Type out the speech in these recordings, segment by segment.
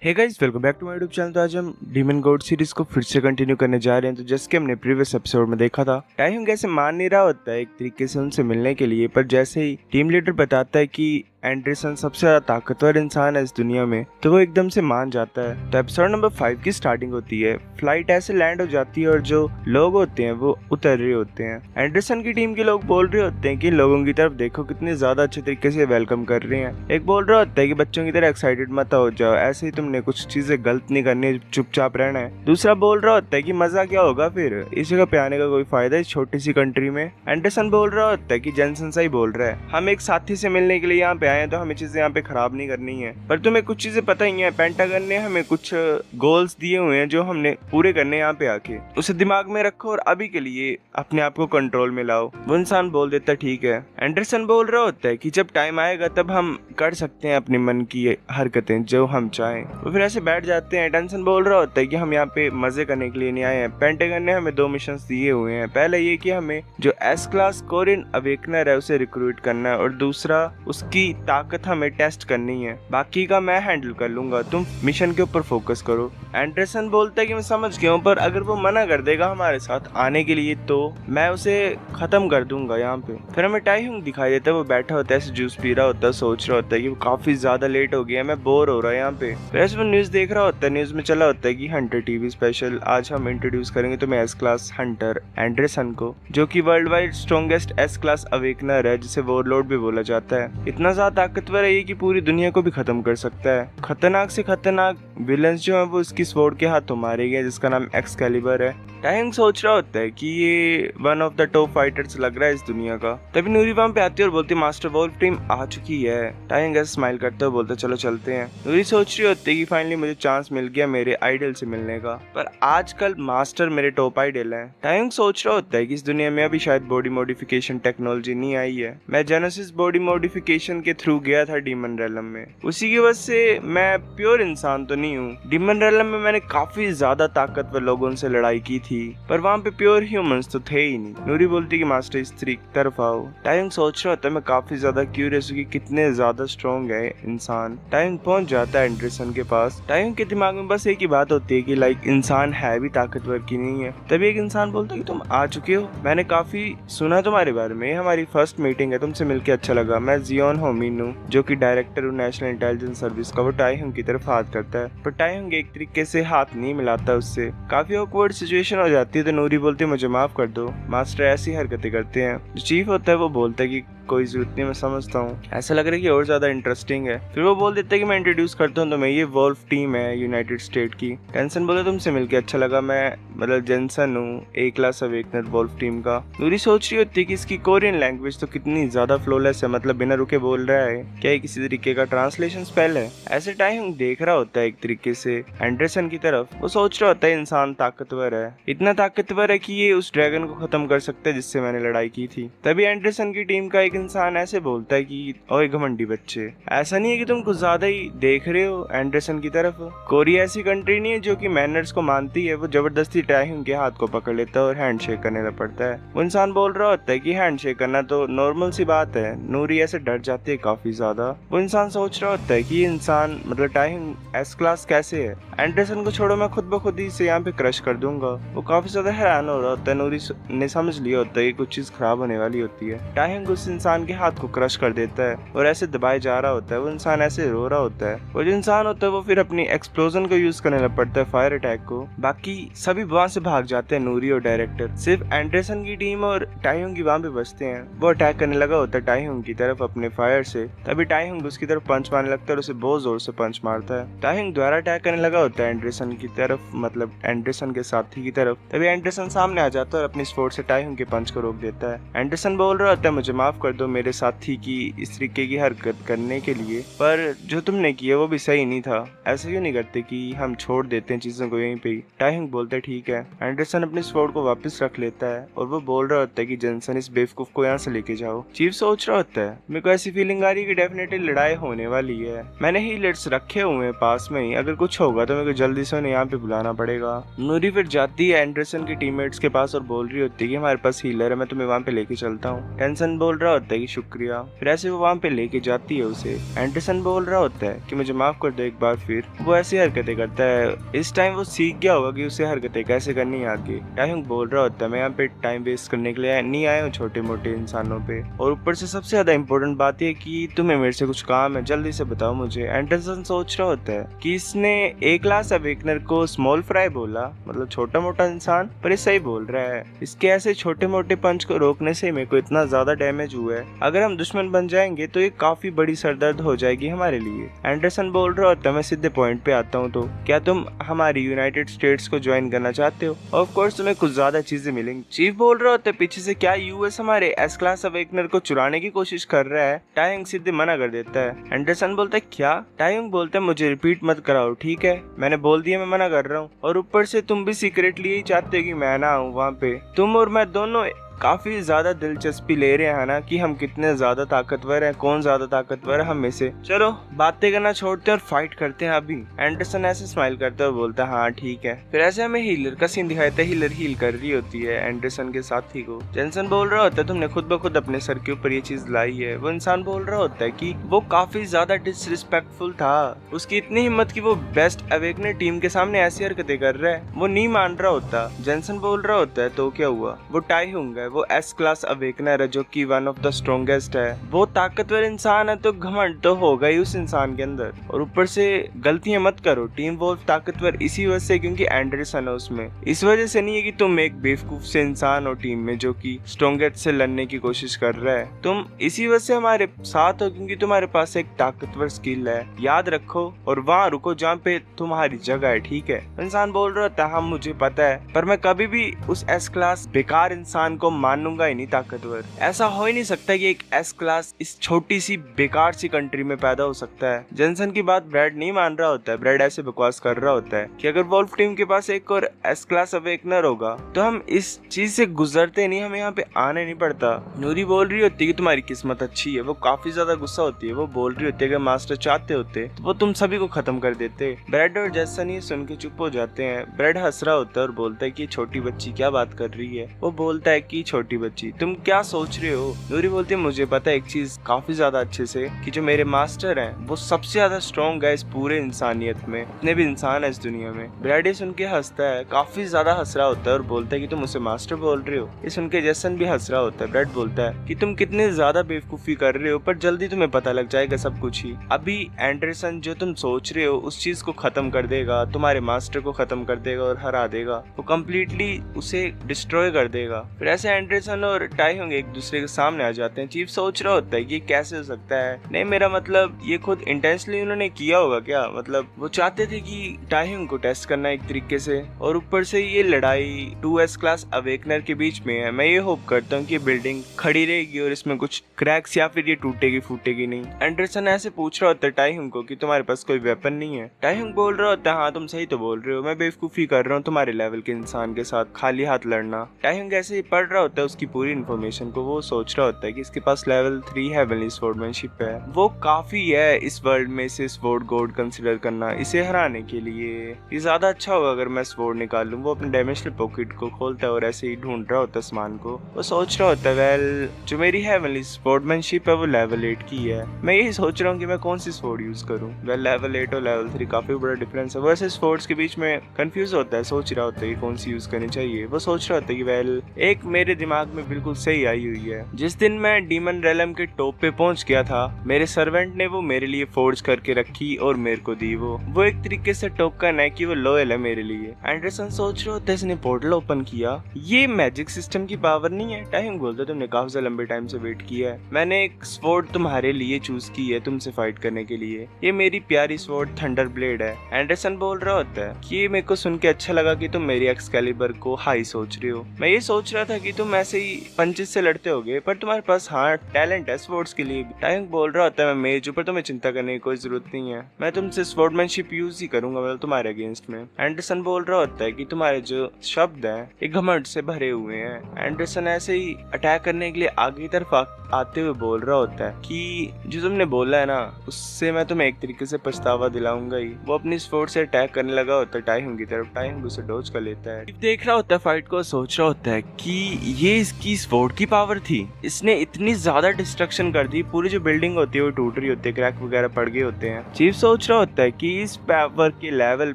Hey guys, welcome back to my YouTube channel. तो आज हम डीमन गॉड सीरीज को फिर से कंटिन्यू करने जा रहे हैं। तो जैसे कि हमने प्रीवियस एपिसोड में देखा था, टाइम कैसे मान नहीं रहा होता है एक तरीके से उनसे मिलने के लिए, पर जैसे ही टीम लीडर बताता है कि एंडरसन सबसे ज्यादा ताकतवर इंसान है इस दुनिया में, तो वो एकदम से मान जाता है। तो एपिसोड नंबर 5 की स्टार्टिंग होती है। फ्लाइट ऐसे लैंड हो जाती है और जो लोग होते हैं वो उतर रहे होते हैं। एंडरसन की टीम के लोग बोल रहे होते हैं कि लोगों की तरफ देखो कितने ज्यादा अच्छे तरीके से वेलकम कर रहे हैं। एक बोल रहा होता है कि बच्चों की तरह एक्साइटेड मत हो जाओ, ऐसे ही तुमने कुछ चीजें गलत नहीं करनी, चुपचाप रहना है। दूसरा बोल रहा होता है कि मजा क्या होगा फिर, इस जगह पे आने का कोई फायदा इस छोटी सी कंट्री में। एंडरसन बोल रहा होता है कि जेनसन सही बोल रहा है, हम एक साथी से मिलने के लिए यहाँ पे आए हैं, तो हमें चीजें यहाँ पे खराब नहीं करनी है। पर तुम्हें कुछ चीजें पता ही है, पेंटागन ने हमें कुछ गोल्स दिए हुए हैं जो हमने पूरे करने यहाँ पे आके, उसे दिमाग में रखो और अभी के लिए अपने आप को कंट्रोल में लाओ। वो इंसान बोल देता ठीक है। एंडरसन बोल रहा होता है कि जब टाइम आएगा तब हम कर सकते हैं अपने मन की हरकतें जो हम चाहें। वो फिर ऐसे बैठ जाते हैं। एंडरसन बोल रहा होता है कि हम यहाँ पे मजे करने के लिए नहीं आए हैं। पेंटागन ने हमें 2 मिशंस दिए हुए हैं। पहला ये कि हमें जो एस क्लास कोरियन अवेकनर है उसे रिक्रूट करना है, और दूसरा उसकी ताकत हमें टेस्ट करनी है। बाकी का मैं हैंडल कर लूंगा, तुम मिशन के ऊपर फोकस करो। एंडरसन बोलता है कि मैं समझ गया हूँ, पर अगर वो मना कर देगा हमारे साथ आने के लिए तो मैं उसे खत्म कर दूंगा यहाँ पे। फिर हमें टाइहुंग दिखाई देता है। वो बैठा होता है, ऐसे जूस पी रहा होता है, सोच रहा होता है कि वो काफी ज्यादा लेट हो गया है, मैं बोर हो रहा है यहाँ पे। फिर ऐसे वो न्यूज देख रहा होता है। न्यूज में चला होता है कि हंटर टीवी स्पेशल, आज हम इंट्रोड्यूस करेंगे तुम्हें एस क्लास हंटर एंडरसन को, जो कि world wide strongest S class awakener है, जिसे वॉरलॉर्ड भी बोला जाता है। इतना ज्यादा ताकतवर है ये कि पूरी दुनिया को भी खत्म कर सकता है। खतरनाक से खतरनाक विलन्स जो है वो इसकी स्वॉर्ड के हाथों मारे गए, जिसका नाम एक्सकैलिबर है। टाइम सोच रहा होता है कि ये one of the top fighters लग रहा है इस दुनिया का। तभी नूरी वहां पे आती है और बोलती है मास्टर वोल्फ टीम आ चुकी है। टाइम ऐसे स्माइल करते हुए बोलता है चलो चलते हैं। नूरी सोच रही होती है कि फाइनली मुझे चांस मिल गया मेरे आइडल से मिलने का, पर आजकल मास्टर मेरे टॉप आइडल है। टाइम सोच रहा होता है कि इस दुनिया में अभी शायद बॉडी मॉडिफिकेशन टेक्नोलॉजी नहीं आई है। मैं जेनेसिस बॉडी मॉडिफिकेशन के थ्रू गया था डीमन रेलम में, उसी की वजह से मैं प्योर इंसान तो नहीं हूँ। डीमन रेलम में मैंने काफी ज्यादा ताकतवर लोगों से लड़ाई की थी, पर वहाँ पे प्योर ह्यूमंस तो थे ही नहीं। नूरी बोलती कि मास्टर इस तरफ आओ। टाइम सोच रहा होता है मैं काफी ज्यादा क्यूरियस हूँ कि कितने ज्यादा स्ट्रॉन्ग है इंसान। टाइम पहुंच जाता है एंडरसन के पास। टाइम के दिमाग में बस एक ही बात होती है कि लाइक इंसान है भी ताकतवर की नहीं है। तभी एक इंसान बोलता है कि तुम आ चुके हो, मैंने काफी सुना तुम्हारे बारे में, हमारी फर्स्ट मीटिंग है, तुमसे मिलकर अच्छा लगा। मैं जियोन होमिनू, जो कि डायरेक्टर हूँ नेशनल इंटेलिजेंस सर्विस का। वो टाइम की तरफ हाथ करता है, पर टाइम एक तरीके से हाथ नहीं मिलाता उससे। काफी ऑकवर्ड सिचुएशन हो जाती है। तो नूरी बोलती है मुझे माफ कर दो, मास्टर ऐसी हरकतें करते हैं। जो चीफ होता है वो बोलता है कि कोई जरूरत नहीं, मैं समझता हूँ। ऐसा लग रहा है कि और ज्यादा इंटरेस्टिंग है। फिर वो बोल देता है कि मैं इंट्रोड्यूस करता हूँ तुम्हें, ये वोल्फ टीम है यूनाइटेड स्टेट की। टेंसन बोले तुमसे मिलके अच्छा लगा, मैं जेनसन हूँ, ए क्लास अवेकनर वोल्फ टीम का। नूरी सोच रही होती है कि इसकी कोरियन लैंग्वेज तो कितनी ज्यादा फ्लोलेस है, मतलब बिना रुके बोल रहा है, क्या ये किसी तरीके का ट्रांसलेशन स्पेल है। ऐसे टाइम देख रहा होता है एक तरीके से एंडरसन की तरफ। वो सोच रहा होता है इंसान ताकतवर है, इतना ताकतवर है कि ये उस ड्रैगन को खत्म कर सकता है जिससे मैंने लड़ाई की थी। तभी एंडरसन की टीम का एक इंसान ऐसे बोलता है कि ओए घमंडी बच्चे, ऐसा नहीं है कि तुम कुछ ज्यादा ही देख रहे हो एंडरसन की तरफ। कोरिया ऐसी कंट्री नहीं है जो कि मैनर्स को मानती है। वो जबरदस्ती टाइम के हाथ को पकड़ लेता है और हैंडशेक करने लग पड़ता है। वो इंसान बोल रहा होता है कि हैंडशेक करना तो नॉर्मल सी बात है। नूरी ऐसे डर जाती है काफी ज्यादा। वो इंसान सोच रहा होता है कि ये इंसान मतलब टाइम एस क्लास कैसे है। एंडरसन को छोड़ो, मैं खुद ब खुद ही से यहाँ पे क्रश कर दूंगा। वो काफी ज्यादा हैरान हो रहा होता है। नूरी ने समझ लिया होता है कि कुछ चीज खराब होने वाली होती है। टाइम उस इंसान के हाथ को क्रश कर देता है और ऐसे दबाए जा रहा होता है। वो इंसान ऐसे रो रहा होता है। वो जो इंसान होता है वो फिर अपनी एक्सप्लोजन को यूज करने लग पड़ता है, फायर अटैक को। बाकी सभी वहां से भाग जाते हैं, नूरी और डायरेक्टर। सिर्फ एंडरसन की टीम और टाइहुंग की वहां पे बचते हैं। वो अटैक करने लगा होता है टाइहुंग की तरफ अपने फायर से। तभी टाइहुंग उसकी तरफ पंच मारने लगता है और उसे बहुत जोर से पंच मारता है। टाइहुंग द्वारा अटैक करने लगा होता है एंडरसन की तरफ, मतलब एंडरसन के साथी की तरफ। तभी एंडरसन सामने आ जाता है और अपनी स्वॉर्ड से टाइहुंग के पंच को रोक देता है। एंडरसन बोल रहा होता है मुझे माफ कर दो मेरे साथी की इस तरीके की हरकत करने के लिए, पर जो तुमने किया वो भी सही नहीं था। ऐसे क्यों नहीं करते कि हम छोड़ देते हैं चीजों को यहीं पे ही। टाइम बोलता है ठीक है। एंडरसन अपने स्वॉर्ड को वापस रख लेता है और वो बोल रहा होता है कि जेनसन इस बेवकूफ को यहाँ से लेके जाओ। चीफ सोच रहा होता है मेरे को ऐसी फीलिंग आ रही है कि डेफिनेटली लड़ाई होने वाली है। मैंने हीलर्स रखे हुए हैं पास में ही, अगर कुछ होगा तो मेरे को जल्दी से उन्हें यहाँ पे बुलाना पड़ेगा। नूरी फिर जाती है एंडरसन के टीममेट्स के पास और बोल रही होती है कि हमारे पास हीलर है, मैं तुम्हें वहाँ पे लेके चलता हूँ। टेंसन बोल रहा होता होता है कि शुक्रिया। फिर ऐसे वो वहाँ पे लेके जाती है उसे। एंडरसन बोल रहा होता है कि मुझे माफ कर दो एक बार फिर। वो ऐसी हरकतें करता है। इस टाइम वो सीख गया होगा कि उसे हरकतें कैसे करनी है आगे। टाइहंग बोल रहा होता है मैं यहाँ पे टाइम वेस्ट करने के लिए नहीं आया हूँ छोटे मोटे इंसानों पे, और ऊपर से सबसे ज्यादा इम्पोर्टेंट बात है कि तुम्हें मेरे से कुछ काम है, जल्दी से बताओ मुझे। एंडरसन सोच रहा होता है कि इसने ए क्लास अवेकनर को स्मॉल फ्राई बोला, मतलब छोटा मोटा इंसान, पर ये सही बोल रहा है। इसके ऐसे छोटे मोटे पंच को रोकने से मेरे को इतना ज्यादा डैमेज हुआ है, अगर हम दुश्मन बन जाएंगे तो ये काफी बड़ी सरदर्द हो जाएगी हमारे लिए। एंडरसन बोल रहा होता है मैं सीधे पॉइंट पे आता हूँ, तो क्या तुम हमारी यूनाइटेड स्टेट्स को ज्वाइन करना चाहते हो? ऑफ कोर्स तुम्हें कुछ ज्यादा चीजें मिलेंगी। चीफ बोल रहा होता है पीछे से क्या यूएस हमारे एस क्लास अवेकनर को चुराने की कोशिश कर रहा है? टाइहंग सीधे मना कर देता है। एंडरसन बोलता है क्या? टाइहंग बोलता है मुझे रिपीट मत कराओ ठीक है, मैंने बोल दिया मैं मना कर रहा हूँ, और ऊपर से तुम भी सीक्रेटली यही चाहते हो कि मैं ना आऊँ वहाँ पे। तुम और मैं दोनों काफी ज्यादा दिलचस्पी ले रहे हैं ना कि हम कितने ज्यादा ताकतवर हैं, कौन ज्यादा ताकतवर है हम में से। चलो बातें करना छोड़ते हैं और फाइट करते हैं अभी। एंडरसन ऐसे स्माइल करते हुए बोलता है हाँ ठीक है। फिर ऐसे हमें हीलर का सीन दिखाता है। हीलर हील कर रही होती है एंडरसन के साथी को। जेनसन बोल रहा होता है तुमने खुद ब खुद अपने सर के ऊपर ये चीज लाई है। वो इंसान बोल रहा होता है कि वो काफी ज्यादा डिसरिस्पेक्टफुल था, उसकी इतनी हिम्मत कि वो बेस्ट अवेकनर टीम के सामने ऐसी हरकतें कर रहा है, वो नहीं मान रहा होता। जेनसन बोल रहा होता है तो क्या हुआ, वो टाइहंग है, वो एस क्लास अवेकनर है जो कि वन ऑफ द स्ट्रॉन्गेस्ट है, वो ताकतवर इंसान है, तो घमंड तो होगा ही उस इंसान के अंदर। और ऊपर से गलतियां मत करो, टीम वोल्फ ताकतवर इसी वजह से क्योंकि एंडरसन है उसमें, इस वजह से नहीं है कि तुम एक बेवकूफ से इंसान हो टीम में जो कि स्ट्रॉन्गेस्ट से लड़ने की कोशिश कर रहा है। तुम इसी वजह से हमारे साथ हो क्योंकि तुम्हारे पास एक ताकतवर स्किल है, याद रखो, और वहाँ रुको जहाँ पे तुम्हारी जगह है ठीक है। इंसान बोल रहा था हाँ मुझे पता है, पर मैं कभी भी उस एस क्लास बेकार इंसान को मानूंगा ही नहीं ताकतवर। ऐसा हो ही नहीं सकता कि एक एस क्लास इस छोटी सी बेकार सी कंट्री में पैदा हो सकता है। जेनसन की बात ब्रैड नहीं मान रहा होता है। ब्रैड ऐसे बकवास कर रहा होता है कि अगर वोल्फ टीम के पास एक और एस क्लास अवेकनर होगा तो हम इस चीज से गुजरते नहीं, हमें यहाँ पे आने नहीं पड़ता। नूरी बोल रही होती है कि तुम्हारी किस्मत अच्छी है। वो काफी ज्यादा गुस्सा होती है। वो बोल रही होती है अगर मास्टर चाहते होते तो वो तुम सभी को खत्म कर देते। ब्रैड और जेसन ये सुन के चुप हो जाते हैं। ब्रैड हंस रहा होता है और बोलता है कि छोटी बच्ची क्या बात कर रही है। वो बोलता है कि छोटी बच्ची तुम क्या सोच रहे हो? नूरी बोलती है मुझे पता है एक चीज काफी ज्यादा अच्छे से कि जो मेरे मास्टर हैं वो सबसे ज्यादा स्ट्रॉन्ग है इस पूरे इंसानियत में, जितने भी इंसान है इस दुनिया में। ब्रैड सुन के हंसता है, काफी ज्यादा हंस रहा होता है और बोलता है कि तुम मुझसे मास्टर बोल रहे हो। ये सुन के जेसन भी हंस रहा होता है। ब्रैड बोलता है कि तुम कितने ज्यादा बेवकूफी कर रहे हो, पर जल्दी तुम्हें पता लग जाएगा सब कुछ ही। अभी एंडरसन जो तुम सोच रहे हो उस चीज को खत्म कर देगा, तुम्हारे मास्टर को खत्म कर देगा और हरा देगा, वो कम्प्लीटली उसे डिस्ट्रॉय कर देगा। फिर ऐसे एंडरसन और टाइहंग एक दूसरे के सामने आ जाते हैं। चीफ सोच रहा होता है कि कैसे हो सकता है, नहीं मेरा मतलब ये खुद इंटेंशनली उन्होंने किया होगा क्या, मतलब वो चाहते थे कि टाइहंग को टेस्ट करना एक तरीके से, और ऊपर से ये लड़ाई 2S क्लास अवेकनर के बीच में है। मैं ये होप करता हूँ कि बिल्डिंग खड़ी रहेगी और इसमें कुछ क्रैक्स या फिर ये टूटेगी फूटेगी नहीं। एंडरसन ऐसे पूछ रहा होता है टाइहंग को कि तुम्हारे पास कोई वेपन नहीं है। टाइहंग बोल रहा होता है हाँ तुम सही तो बोल रहे हो, मैं बेवकूफी कर रहा हूँ तुम्हारे लेवल के इंसान के साथ खाली हाथ लड़ना। टाइहंग ऐसे ही पढ़ रहा होता है उसकी पूरी इन्फॉर्मेशन को। वो सोच रहा होता है कि इसके पास लेवल 3 हेवनली स्वॉर्डमैनशिप है, वो काफी है इस वर्ल्ड में इसे स्वॉर्ड गॉड कंसीडर करना इसे हराने के लिए। ये ज्यादा अच्छा होगा अगर मैं स्वॉर्ड निकाल लूं। वो अपने डायमेंशनल पॉकेट को खोलता है और ऐसे ही ढूंढ रहा होता है सामान को। वो सोच रहा होता है वेल जो मेरी हेवनली स्वॉर्डमैनशिप है वो लेवल 8 की है, मैं यही सोच रहा हूँ कि मैं कौन सी स्वॉर्ड यूज करूँ। वेल लेवल 8 और लेवल 3 काफी बड़ा डिफरेंस है। वैसे स्वॉर्ड्स के बीच में कंफ्यूज होता है, सोच रहा होता है कि कौन सी यूज करनी चाहिए। वो सोच रहा होता है कि वेल एक मेरे दिमाग में बिल्कुल सही आई हुई है। जिस दिन मैं डीमन रेलम के टॉप पे पहुंच गया था मेरे सर्वेंट ने वो मेरे लिए फोर्ज करके रखी और मेरे को दी। वो एक तरीके से टोकन है कि वो लॉयल है मेरे लिए। एंडरसन सोच रहा होता है इसने पोर्टल ओपन किया, ये मैजिक सिस्टम की पावर नहीं है। टाइहंग बोलता तुमने काफी लंबे टाइम से वेट किया है, मैंने एक स्वॉर्ड तुम्हारे लिए चूज की है तुमसे फाइट करने के लिए, ये मेरी प्यारी स्वॉर्ड थंडर ब्लेड है। एंडरसन बोल रहा होता है कि ये मेरे को सुन के अच्छा लगा कि तुम मेरी एक्सकैलिबर को हाई सोच रहे हो। मैं ये सोच रहा था कि तुम ऐसे ही पंचेस से लड़ते होगे, पर तुम्हारे पास हाँ टैलेंट है स्वॉर्ड्स के लिए। टाइहंग बोल रहा होता है मैं मेज ऊपर, तुम्हें चिंता करने की कोई जरूरत नहीं है, मैं तुमसे स्वॉर्डमैनशिप यूज ही करूंगा मतलब तुम्हारे अगेंस्ट में। एंडरसन बोल रहा होता है कि तुम्हारे जो शब्द हैं ये घमंड से भरे हुए हैं। एंडरसन ऐसे ही अटैक करने के लिए आगे की तरफ आते हुए बोल रहा होता है कि जो तुमने बोला है ना उससे मैं तुम्हें एक तरीके से पछतावा दिलाऊंगा ही। वो अपनी स्वॉर्ड से अटैक करने लगा होता है टाइहंग की तरफ। टाइहंग उसे डॉज कर लेता है। देख रहा होता है फाइट को, सोच रहा होता है कि ये इसकी स्वॉर्ड की पावर थी। इसने इतनी ज्यादा डिस्ट्रक्शन कर दी, पूरी जो बिल्डिंग होती है वो टूट रही होती है, क्रैक वगैरह पड़ गए होते हैं। चीफ सोच रहा होता है कि इस पावर के लेवल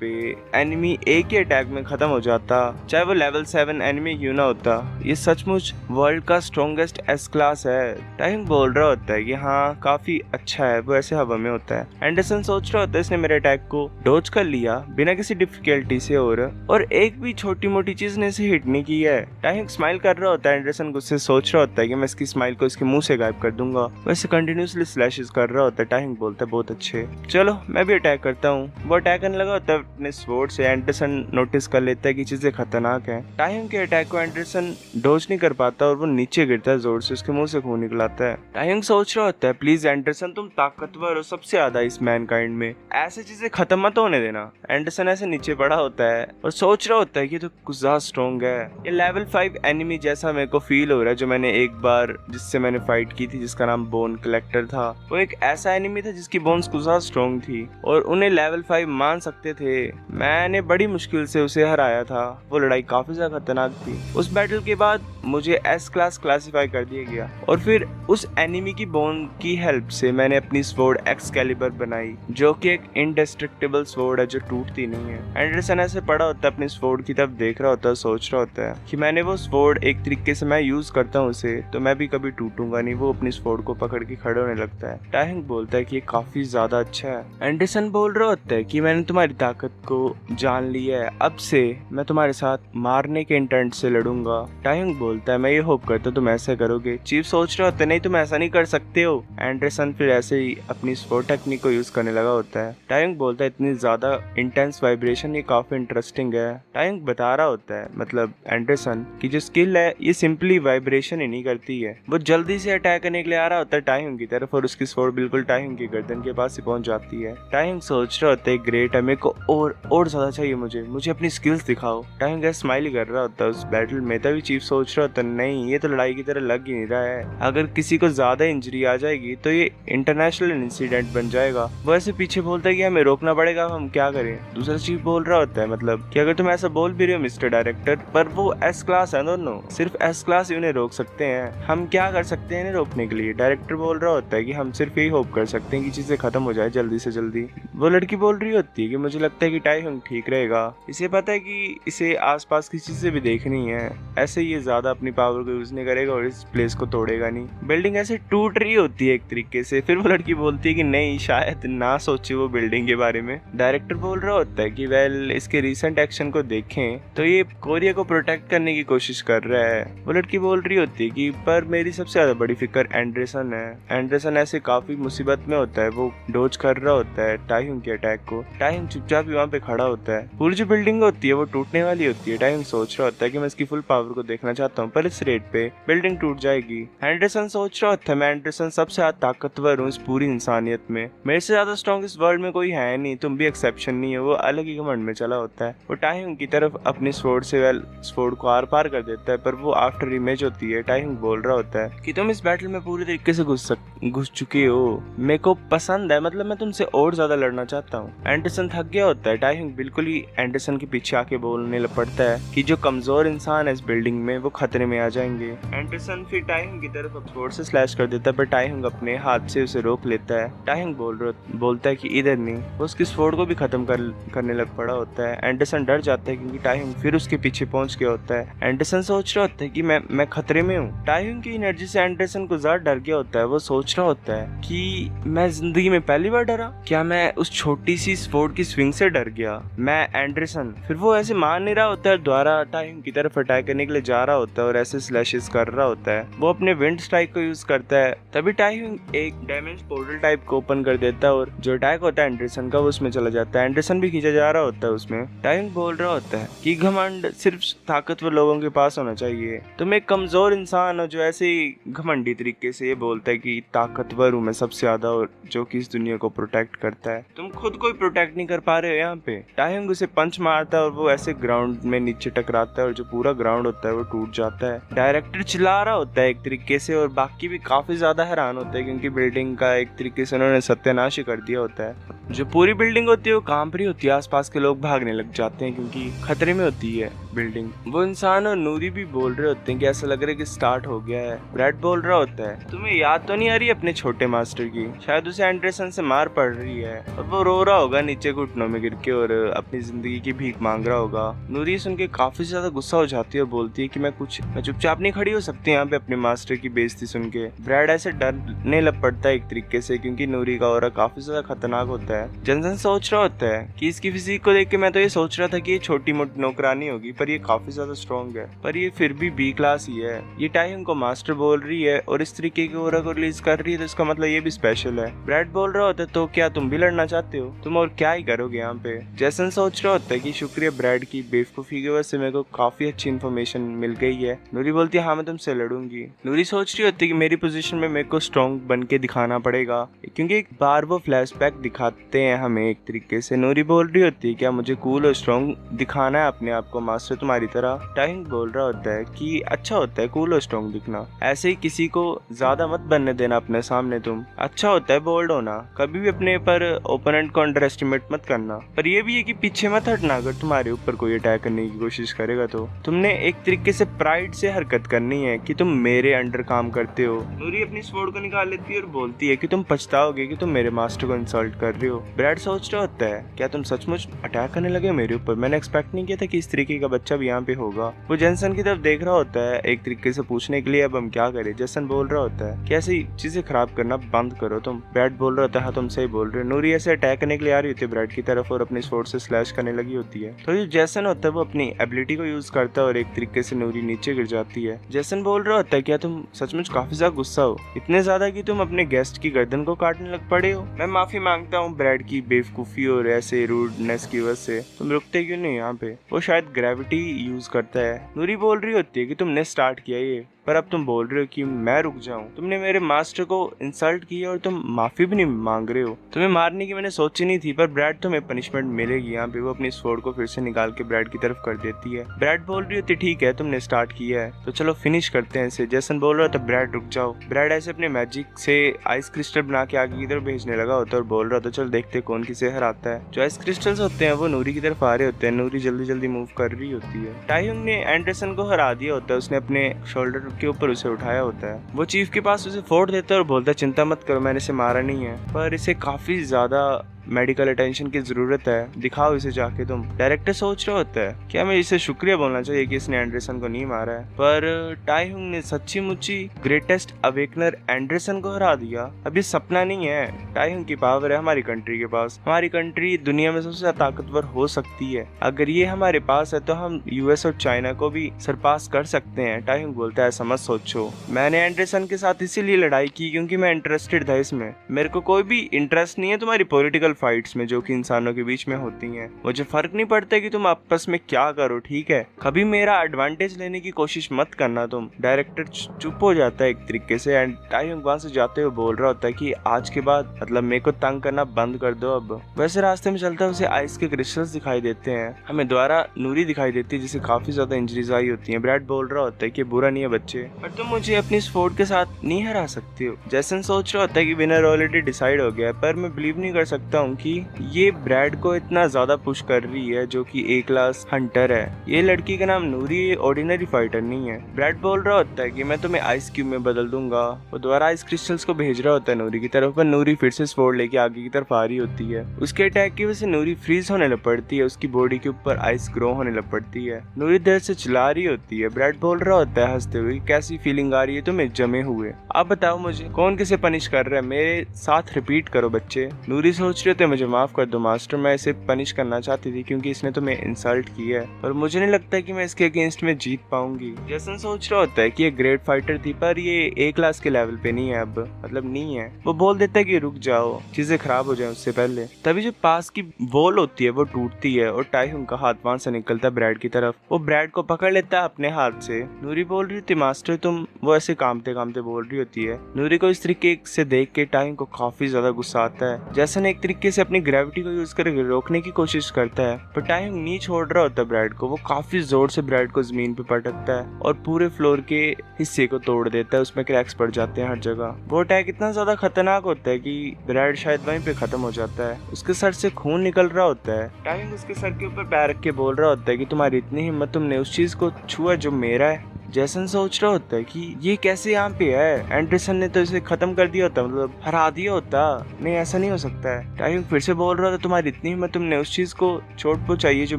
पे एनिमी एक ही अटैक में खत्म हो जाता, चाहे वो लेवल 7 एनिमी क्यों ना होता। ये सचमुच वर्ल्ड का स्ट्रॉन्गेस्ट एस क्लास है। टाइम बोल रहा होता है कि हाँ काफी अच्छा है, वो ऐसे हवा में होता है। एंडरसन सोच रहा होता है इसने मेरे अटैक को डॉज कर लिया बिना किसी डिफिकल्टी से, और एक भी छोटी मोटी चीज ने इसे हिट नहीं की है। टाइम स्माइल कर रहा होता है। एंडरसन गुस्से सोच रहा होता है कि मैं इसकी स्माइल को इसके मुंह से गायब कर दूंगा। वैसे कंटिन्यूसली स्लैशेस कर रहा होता है। टाइम बोलता है बहुत अच्छे, चलो मैं भी अटैक करता हूँ। वो अटैक करने लगा होता है अपने स्वॉर्ड से। एंडरसन नोटिस कर लेता है कि चीजें खतरनाक है। टाइम के अटैक को एंडरसन डॉज नहीं कर पाता और वो नीचे गिरता है जोर से, उसके मुंह से खून निकल आता है। टाइम सोच रहा होता है प्लीज एंडरसन तुम ताकतवर हो सबसे ज्यादा इस मैनकाइंड में, ऐसे चीजें खत्म मत होने देना। एंडरसन ऐसे नीचे पड़ा होता है और सोच रहा होता है कि तो कुछ ज्यादा स्ट्रॉन्ग है। ये लेवल 5 एनिमी जैसा मेरे को फील हो रहा है जो मैंने एक बार जिससे मैंने फाइट की थी, जिसका नाम बोन कलेक्टर था। वो एक ऐसा एनिमी था जिसकी बोन्स कुछ ज्यादा स्ट्रॉन्ग थी और उन्हें लेवल 5 मान सकते थे। मैंने बड़ी मुश्किल से उसे हराया था। वो लड़ाई काफी ज्यादा खतरनाक थी। उस बैटल के बाद मुझे एस क्लास क्लासिफाई कर दिया गया और फिर उस एनिमी की बोन की हेल्प से मैंने अपनी स्वॉर्ड एक्सकैलिबर बनाई, जो कि एक इंडेस्ट्रक्टिबल स्वॉर्ड है जो टूटती नहीं है। एंडरसन ऐसे पड़ा होता है अपनी स्वॉर्ड की तरफ देख रहा होता है, सोच रहा होता है कि मैंने वो स्वॉर्ड एक तरीके से मैं यूज करता हूँ उसे तो मैं भी कभी टूटूंगा नहीं। वो अपनी स्वॉर्ड को पकड़ के खड़े होने लगता है। टाइम बोलता है कि ये काफी ज्यादा अच्छा है। एंडरसन बोल रहा होता है कि मैंने तुम्हारी ताकत को जान लिया है, अब से मैं तुम्हारे साथ मारने के इंटेंट से लड़ूंगा। टाइम बोलता है मैं ये होप करता तुम ऐसा करोगे। चीफ सोच रहा होता है नहीं तुम ऐसा नहीं कर सकते हो। एंडरसन फिर ऐसे ही अपनी स्वॉर्ड टेक्निक को यूज करने लगा होता है। टाइम बोलता है इतनी ज्यादा इंटेंस वाइब्रेशन ये काफी इंटरेस्टिंग है। टाइम बता रहा होता है मतलब एंडरसन की जो स्किल है ये सिंपली वाइब्रेशन ही नहीं करती है। वो जल्दी से अटैक करने के लिए आ रहा होता है टाइम की तरफ और उसकी स्वॉर्ड बिल्कुल टाइम की गर्दन के पास ही पहुंच जाती है। टाइम सोच रहा होता है ग्रेट है, मेरे को और ज्यादा चाहिए, मुझे अपनी स्किल्स दिखाओ। टाइम का स्माइल कर रहा होता है उस बैटल में। तभी चीफ सोच रहा होता है नहीं ये तो लड़ाई की तरह लग ही नहीं रहा है, अगर किसी को ज्यादा इंजरी आ जाएगी तो ये इंटरनेशनल इंसिडेंट बन जाएगा। वो ऐसे पीछे बोलता है कि हमें रोकना पड़ेगा, हम क्या करें। दूसरा चीफ बोल रहा होता है मतलब कि अगर तुम ऐसा बोल भी रहे हो मिस्टर डायरेक्टर, पर वो एस क्लास है दोनों, सिर्फ एस क्लास ही उन्हें रोक सकते हैं, हम क्या कर सकते हैं इन्हें रोकने के लिए। डायरेक्टर बोल रहा होता है कि हम सिर्फ यही होप कर सकते हैं कि चीजें खत्म हो जाए जल्दी से जल्दी। वो लड़की बोल रही होती है कि मुझे लगता है कि टाइम ठीक रहेगा, इसे पता है कि इसे आसपास की चीजें भी देखनी है, ऐसे ये ज्यादा अपनी पावर को यूज नहीं करेगा और इस प्लेस को तोड़ेगा नहीं। बिल्डिंग ऐसे टूट रही होती है एक तरीके से। फिर वो लड़की बोलती है कि नहीं शायद ना सोचे वो बिल्डिंग के बारे में। डायरेक्टर बोल रहा होता है कि वेल इसके रिसेंट एक्शन को देखें तो ये कोरिया को प्रोटेक्ट करने की कोशिश कर रहा है। वो लड़की बोल रही होती है कि पर मेरी सबसे ज्यादा बड़ी फिक्र एंडरसन है। एंडरसन ऐसे काफी मुसीबत में होता है, वो डोज कर रहा होता है टाइम के अटैक को। टाइम चुपचाप ही वहाँ पे खड़ा होता है। पूरी जो बिल्डिंग होती है वो टूटने वाली होती है। टाइम सोच रहा होता है कि मैं इसकी फुल पावर को देखना चाहता हूँ, पर इस रेट पे बिल्डिंग टूट जाएगी। एंडरसन सोच रहा होता है मैं एंडरसन सबसे ज्यादा ताकतवर हूँ इस पूरी इंसानियत में, मेरे से ज्यादा स्ट्रॉन्ग इस वर्ल्ड में कोई है नहीं, तुम भी एक्सेप्शन नहीं है। वो अलग ही घमंड में चला होता है। वो टाइम की तरफ अपनी स्वॉर्ड से स्वॉर्ड को आर पार कर देता है, पर वो आफ्टर इमेज होती है। टाइम बोल रहा होता है कि तुम इस बैटल में पूरी तरीके से घुस चुके हो, मेरे को पसंद है, मतलब मैं तुमसे और ज्यादा लड़ना चाहता हूँ। एंडरसन थक गया होता है। टाइम बिल्कुल ही एंडरसन के पीछे आके बोलने पड़ता है कि जो कमजोर इंसान है इस बिल्डिंग में वो खतरे में आ जाएंगे। एंडरसन फिर टाइम की तरफ स्वॉर्ड से स्लैश कर देता है, पर टाइम अपने हाथ से उसे रोक लेता है। टाइम बोलता है कि इधर नहीं। वो उसकी स्वॉर्ड को भी खत्म करने लग पड़ा होता है। एंडरसन डर जाता है क्योंकि टाइम फिर उसके पीछे पहुंच गया होता है। एंडरसन सोच रहा होता है कि मैं खतरे में हूँ। टाइम की एनर्जी से एंडरसन को ज्यादा डर गया होता है। वो सोच रहा होता है कि मैं जिंदगी में पहली बार डरा, क्या मैं उस छोटी सी स्वॉर्ड की स्विंग से डर गया, मैं एंडरसन। फिर वो ऐसे मान नहीं रहा होता है, द्वारा टाइम की तरफ अटैक करने के लिए जा रहा होता है और ऐसे स्लैशेस कर रहा होता है। वो अपने विंड स्ट्राइक को यूज करता है। तभी टाइम एक डैमेज पोर्टल टाइप को ओपन कर देता है और जो अटैक होता है एंडरसन का वो उसमें चला जाता है। एंडरसन भी खींचा जा रहा होता है उसमें। टाइम बोल रहा होता है कि घमंड सिर्फ ताकतवर लोगों के पास होना चाहिए, तुम एक कमजोर इंसान हो जो ऐसे ही घमंडी तरीके से ये बोलता है कि ताकतवर हूँ मैं सबसे ज्यादा और जो कि इस दुनिया को प्रोटेक्ट करता है, तुम खुद को प्रोटेक्ट नहीं कर पा रहे हो यहाँ पे। टाइम उसे पंच मारता है और वो ऐसे ग्राउंड में नीचे टकराता है और जो पूरा ग्राउंड होता है वो टूट जाता है। डायरेक्टर चिल्ला रहा होता है एक तरीके से और बाकी भी काफी ज्यादा हैरान होते हैं क्योंकि बिल्डिंग का एक तरीके से उन्होंने सत्यानाश ही कर दिया होता है। जो पूरी बिल्डिंग होती है वो कांप रही होती है, आसपास के लोग भागने लग जाते हैं क्योंकि खतरे में होती है बिल्डिंग। वो इंसान और नूरी भी बोल रहे होते हैं कि ऐसा लग रहा है कि स्टार्ट हो गया है। ब्रैड बोल रहा होता है, तुम्हें याद तो नहीं आ रही अपने छोटे मास्टर की? शायद उसे एंडरसन से मार पड़ रही है और वो रो रहा होगा नीचे घुटनों में गिर के और अपनी जिंदगी की भीख मांग रहा होगा। नूरी सुन के काफी ज्यादा गुस्सा हो जाती है और बोलती है कि मैं चुपचाप नहीं खड़ी हो सकती यहाँ पे अपने मास्टर की बेइज्जती सुन के। ब्रैड ऐसे डरने लग पड़ता है एक तरीके से, क्योंकि नूरी का ऑरा काफी ज्यादा खतरनाक होता है। जनसन सोच रहा होता है कि इसकी फिजिक को देख के मैं तो ये सोच रहा था कि ये छोटी मोटी नौकरानी होगी, पर ये काफी ज्यादा स्ट्रॉन्ग है, पर ये फिर भी बी क्लास ही है। ये टाइहंग को मास्टर बोल रही है और इस तरीके की ऑरा को रिलीज कर रही है, तो इसका मतलब ये भी स्पेशल है। ब्रैड बोल रहा होता है, तो क्या तुम भी लड़ना चाहते हो? तुम और क्या ही करोगे यहाँ पे? जैसन सोच रहा होता है कि शुक्रिया ब्रैड की बेवकूफी की वजह से मेरे को काफी अच्छी इन्फॉर्मेशन मिल गई है। नूरी बोलती है, हाँ मैं तुमसे लड़ूंगी। नूरी सोच रही होती है कि मेरी पोजीशन में मेरे को स्ट्रॉन्ग बन के दिखाना पड़ेगा, क्योंकि एक बार वो फ्लैशबैक दिखाते हैं हमें एक तरीके से। नूरी बोल रही होती है, क्या मुझे कूल और स्ट्रॉन्ग दिखाना है अपने आप को मास्टर तुम्हारी तरह? टाइहंग बोल रहा होता है कि अच्छा होता है कूल और स्ट्रॉन्ग दिखना, ऐसे ही किसी को ज्यादा मत बनने देना अपने सामने तुम। अच्छा होता है बोल्ड होना, कभी भी अपने पर ओपोनेंट को अंडर एस्टिमेट मत करना, पर ये भी है कि पीछे मत हटना अगर तुम्हारे ऊपर कोई अटैक करने की कोशिश करेगा तो। तुमने एक तरीके से प्राइड से हरकत करनी है कि तुम मेरे अंडर काम करते हो। नूरी अपनी स्वॉर्ड को निकाल लेती है और बोलती है कि तुम पछताओगे कि तुम मेरे मास्टर को इंसल्ट कर रहे हो। ब्रैड सोच रहा होता है, क्या तुम सचमुच अटैक करने लगे मेरे ऊपर? मैंने एक्सपेक्ट नहीं किया था कि इस तरीके का बच्चा भी यहाँ पे होगा। वो जेसन की तरफ देख रहा होता है एक तरीके से पूछने के लिए अब हम क्या करें। जेसन बोल रहा होता है कि ऐसी चीजें खराब करना बंद करो तुम। ब्रैड बोल रहा होता है, हाँ तुम सही बोल रहे हो। नूरी ऐसे अटैक करने के लिए आ रही होती है ब्रैड की तरफ और अपनी स्वॉर्ड से स्लैश करने लगी होती है, तो ये जेसन होता है वो अपनी एबिलिटी को यूज करता है और एक तरीके से नूरी नीचे गिर जाती है। जेसन बोल रहा होता है, क्या तुम सचमुच काफी ज्यादा गुस्सा हो? इतने ज्यादा कि तुम अपने गेस्ट की गर्दन को काटने लग पड़े हो? मैं माफी मांगता हूँ ब्रैड की बेवकूफी और ऐसे रूडनेस की वजह से। तुम रुकते क्यों नहीं यहाँ पे? वो शायद ग्रेविटी यूज करता है। नूरी बोल रही होती है कि तुमने स्टार्ट किया ये, पर अब तुम बोल रहे हो कि मैं रुक जाऊं। तुमने मेरे मास्टर को इंसल्ट किया और तुम माफी भी नहीं मांग रहे हो। तुम्हें मारने की मैंने सोची नहीं थी, पर ब्रैड तुम्हें पनिशमेंट मिलेगी। यहाँ पे वो अपनी स्वॉर्ड को फिर से निकाल के ब्रैड की तरफ कर देती है। ब्रैड बोल रही होती, ठीक है तुमने स्टार्ट किया है तो चलो फिनिश करते हैं इसे। जेसन बोल रहा था, ब्रैड रुक जाओ। ब्रैड ऐसे अपने मैजिक से आइस क्रिस्टल बना के आगे की तरफ भेजने लगा होता है और बोल रहा था, चल देखते कौन किसे हराता है। जो आइस क्रिस्टल्स होते हैं वो नूरी की तरफ आ रहे होते हैं। नूरी जल्दी जल्दी मूव कर रही होती है। टाइहंग ने एंडरसन को हरा दिया होता है, उसने अपने शोल्डर के ऊपर उसे उठाया होता है। वो चीफ के पास उसे फोड़ देता है और बोलता है, चिंता मत करो मैंने इसे मारा नहीं है, पर इसे काफी ज्यादा मेडिकल अटेंशन की जरूरत है, दिखाओ इसे जाके तुम। डायरेक्टर सोच रहा होता है, क्या मैं इसे शुक्रिया बोलना चाहिए कि इसने एंडरसन को नहीं मारा है, पर टाइहंग ने सच्ची मुच्ची ग्रेटेस्ट अवेकनर एंडरसन को हरा दिया। अब ये सपना नहीं है, टाइहंग की पावर है हमारी कंट्री के पास। हमारी कंट्री दुनिया में सबसे ज्यादा ताकतवर हो सकती है, अगर ये हमारे पास है तो हम यूएस और चाइना को भी सरपास कर सकते हैं। टाइहंग बोलता है, ऐसा मत सोचो, मैंने एंडरसन के साथ इसीलिए लड़ाई की क्योंकि मैं इंटरेस्टेड था इसमें। मेरे को कोई भी इंटरेस्ट नहीं है तुम्हारी पॉलिटिकल फाइट्स में जो कि इंसानों के बीच में होती हैं। मुझे फर्क नहीं पड़ता कि तुम आपस में क्या करो, ठीक है? कभी मेरा एडवांटेज लेने की कोशिश मत करना तुम। डायरेक्टर चुप हो जाता है एक तरीके से एंड टाइहंग वहां से जाते हुए बोल रहा होता है कि आज के बाद मतलब मेरे को तंग करना बंद कर दो अब। वैसे रास्ते में चलता है उसे आइस के क्रिस्टल्स दिखाई देते हैं। हमें द्वारा नूरी दिखाई देती है जिसे काफी ज्यादा इंजरीज आई होती है। ब्रैड बोल रहा होता है कि बुरा नहीं है बच्चे, पर तुम मुझे अपनी स्वॉर्ड के साथ नहीं हरा सकते हो। जेसन सोच रहा होता है कि विनर ऑलरेडी डिसाइड हो गया है, पर मैं बिलीव नहीं कर सकता हूँ कि ये ब्रैड को इतना ज्यादा पुश कर रही है जो कि ए क्लास हंटर है। ये लड़की का नाम नूरी, ये ऑर्डिनरी फाइटर नहीं है। ब्रैड बोल रहा होता है कि मैं तुम्हें आइस क्यूब में बदल दूंगा। वो दोबारा आइस क्रिस्टल्स को भेज रहा होता है नूरी की तरफ, पर नूरी फिर से स्वॉर्ड लेके आगे की तरफ आ रही होती है। उसके अटैक की वजह से नूरी फ्रीज होने लग पड़ती है, उसकी बॉडी के ऊपर आइस ग्रो होने लग पड़ती है। नूरी देर से चिल्ला रही होती है। ब्रैड बोल रहा होता है हंसते हुए, कैसी फीलिंग आ रही है तुम्हें जमे हुए? आप बताओ मुझे कौन किसे पनिश कर रहा है? मेरे साथ रिपीट करो बच्चे। नूरी सोच रहे थे, मुझे माफ कर दो मास्टर, मैं इसे पनिश करना चाहती थी क्योंकि इसने तुम्हें इंसल्ट किया है, और मुझे नहीं लगता कि मैं इसके अगेंस्ट में जीत पाऊंगी। जेसन सोच रहा होता है कि ये ग्रेट फाइटर थी, पर ये ए क्लास के लेवल पे नहीं है अब, मतलब नहीं है। वो बोल देता है कि रुक जाओ, चीजें खराब हो जाए उससे पहले। तभी जो पास की वॉल होती है वो टूटती है और टाइहंग का हाथ वहां से निकलता है ब्रैड की तरफ। वो ब्रैड को पकड़ लेता है अपने हाथ से। नूरी बोल रही थी, मास्टर तुम, वो ऐसे कामते कामते बोल रही होती है। नूरी को इस तरीके से देख के टाइहंग को काफी ज्यादा गुस्सा आता है। जेसन एक तरीके तरीके से अपनी ग्रेविटी को यूज करके रोकने की कोशिश करता है, पर टाइम नहीं छोड़ रहा होता ब्रैड को। वो काफी जोर से ब्रैड को जमीन पे पटकता है और पूरे फ्लोर के हिस्से को तोड़ देता है। उसमें क्रैक्स पड़ जाते हैं हर जगह। वो अटैक इतना ज्यादा खतरनाक होता है कि ब्रैड शायद वहीं पे खत्म हो जाता है। उसके सर से खून निकल रहा होता है। टाइम उसके सर के ऊपर पैर रख के बोल रहा होता है कि तुम्हारी इतनी हिम्मत, तुमने उस चीज को छुआ जो मेरा है। जैसन सोच रहा होता है कि ये कैसे यहाँ पे है, एंडरसन ने तो इसे खत्म कर दिया होता, मतलब हरा दिया होता। नहीं, ऐसा नहीं हो सकता है। टाइम फिर से बोल रहा था तुम्हारी इतनी हिम्मत, तुमने उस चीज को चोट पहुंचाई जो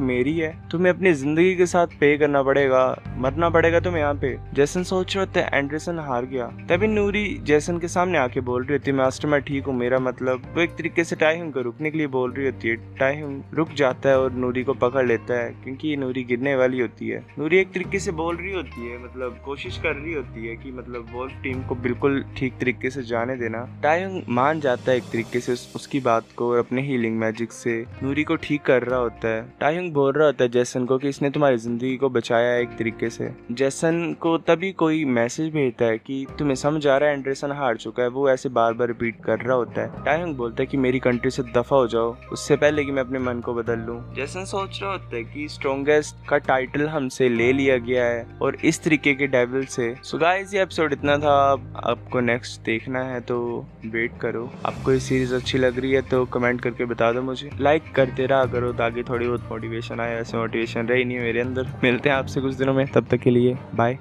मेरी है। तुम्हें अपनी जिंदगी के साथ पे करना पड़ेगा, मरना पड़ेगा तुम्हें यहाँ पे। जैसन सोच रहा होता है एंडरसन हार गया। तभी नूरी जैसन के सामने आके बोल रही होती है मास्टर मैं ठीक हूँ, मेरा मतलब। वो एक तरीके से टाइम को रुकने के लिए बोल रही होती है। टाइम रुक जाता है और नूरी को पकड़ लेता है क्योंकि ये नूरी गिरने वाली होती है। नूरी एक तरीके से बोल रही होती है, मतलब कोशिश कर रही होती है कि मतलब वोल्फ टीम को बिल्कुल ठीक तरीके से जाने देना। टायंग मान जाता है एक तरीके से उसकी बात को और अपने हीलिंग मैजिक से नूरी को ठीक कर रहा होता है। टायंग बोल रहा होता है जैसन को कि इसने तुम्हारी जिंदगी को बचाया है एक तरीके से। जैसन को तभी कोई मैसेज भेजता है कि तुम्हें समझ आ रहा है एंडरसन हार चुका है। वो ऐसे बार बार रिपीट कर रहा होता है। टायंग बोलता है कि मेरी कंट्री से दफा हो जाओ उससे पहले कि मैं अपने मन को बदल लूं। जैसन सोच रहा होता है कि स्ट्रॉन्गेस्ट का टाइटल हमसे ले लिया गया है और इस तरीके के डेविल से। सो गाइस, ये एपिसोड इतना था। आपको नेक्स्ट देखना है तो वेट करो। आपको ये सीरीज अच्छी लग रही है तो कमेंट करके बता दो मुझे। लाइक करते रहा करो ताकि थोड़ी बहुत मोटिवेशन आए। ऐसे मोटिवेशन रही नहीं मेरे अंदर। मिलते हैं आपसे कुछ दिनों में, तब तक के लिए बाय।